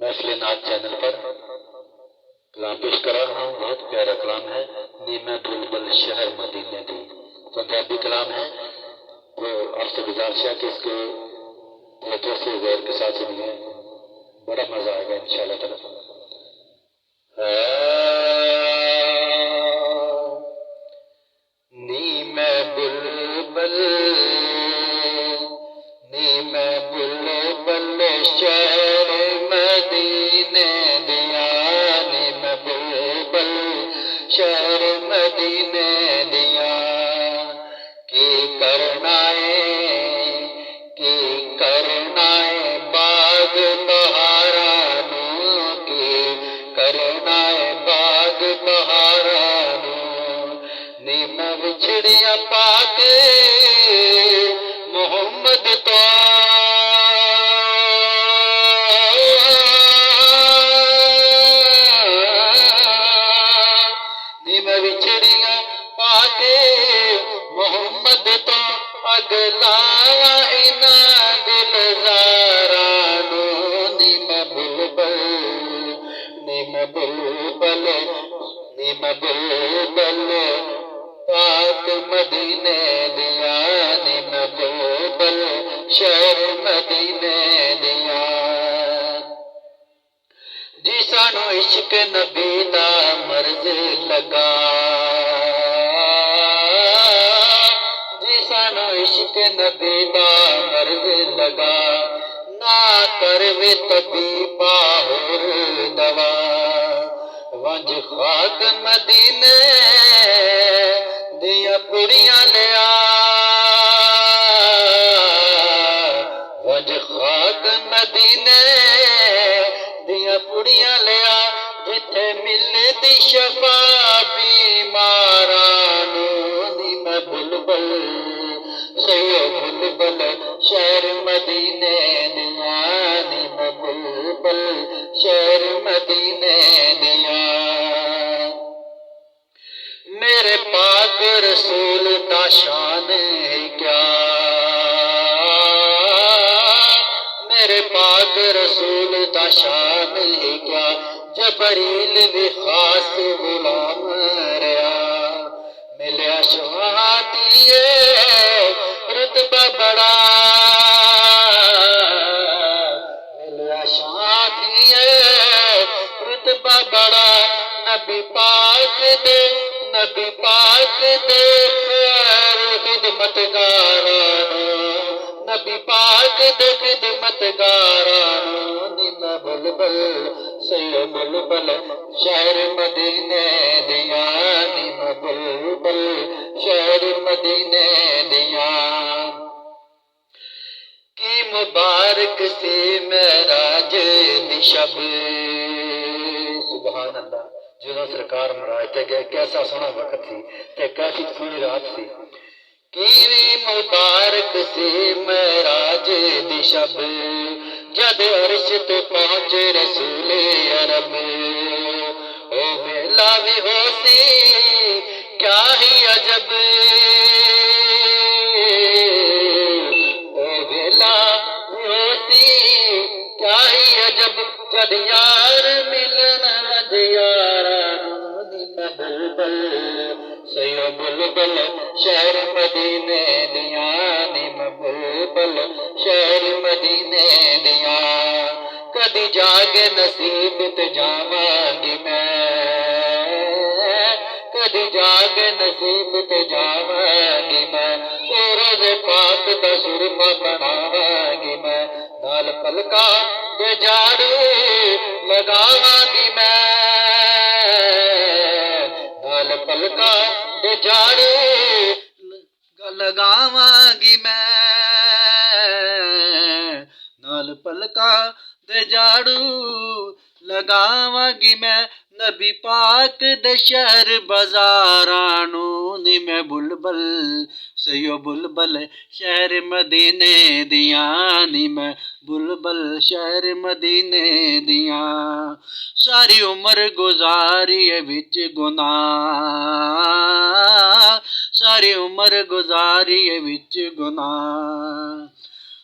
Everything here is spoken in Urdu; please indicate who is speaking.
Speaker 1: محفل ناز چینل پر کلام پیش کر رہا ہوں. بہت پیارا کلام ہے. نیم بلبل شہر مدینے دی پنجابی کلام ہے. تو آپ سے گزارش ہے کہ اس کو توجہ سے غور کے ساتھ سنیے. بڑا مزہ آئے گا انشاءاللہ تعالی. نیم بلبل نیم بلبل شہر مدینے دیا. نیم بلبل شہر مدینے دیا. کی کرنا ہے باغ بہارا نو. کی کرنا ہے باغ بہارا نو. نیم بچھڑیاں پاک محمد تو نیم بچھڑیاں پاک محمد تو اگلا انہاں دلزارانو. نیم بلبل نیم بلبل نیم بلبل پاک مدینے دیا. نیم بلبل شہر مدینے دیا. جی سانو عشق نبی دا مرض لگا. جی سانو عشق نبی دا مرض لگا. نہ کروے طبیبہ ہور دوا. ونج خاک مدینے دیا پڑیاں لیا. ونج خاک مدینے دیا پڑیاں لیا. جتھے ملدی شفا بیمارانو. نیم بلبل سیو بلبل شہر مدینے دیا. نیم بلبل شہر مدینے دیا. میرے پاک رسول دا شان ہے کیا. میرے پاک رسول دا شان ہے کیا. جبریل بھی خاص غلام رہا. ملیا شہادیے رتبہ بڑا. ملیا شہادیے رتبہ بڑا. نبی پاک دے نبی پاک دے خیر خدمتگارانو. نبی پاک دے خدمتگارانو. نیم بلبل سیو بلبل شہر مدینے دیا. نیم بلبل شہر مدینے دیا. کی مبارک سی معراج دی شب. سبحان اللہ. جدوں سرکار معراج تے گئے کیسا سونا وقت سی تے کیسی سونی رات سی. کیوی مبارک سی معراج دی شب. جد عرش تے پہنچے رسول عرب. او ویلا بھی ہو سی کیا ہی عجب. او ویلا بھی ہو سی کیا ہی عجب. جد یار ملن لج یارانو. نیم بلبل سیو بلبل شہر مدینے دیا. نیم بلبل شہر مدینے دیا. کدی جاگے نصیب تے جاواں گی میں. کدی جاگے نصیب تے جاواں گی میں. او روز پاک دا سرما بناواں گی میں. نال پلکاں تے جھاڑو لگاواں گی میں. نال پلکاں تے جھاڑو لگاواں گی میں. نال پلکاں دے جھاڑو لگاواں گی میں. نبی پاک دے شہر بازارانو. نیم بلبل سیو بلبل شہر مدینے دیا. نیم بلبل شہر مدینے دیا. ساری عمر گزاری وچ گناہ. ساری عمر گزاری وچ گناہ.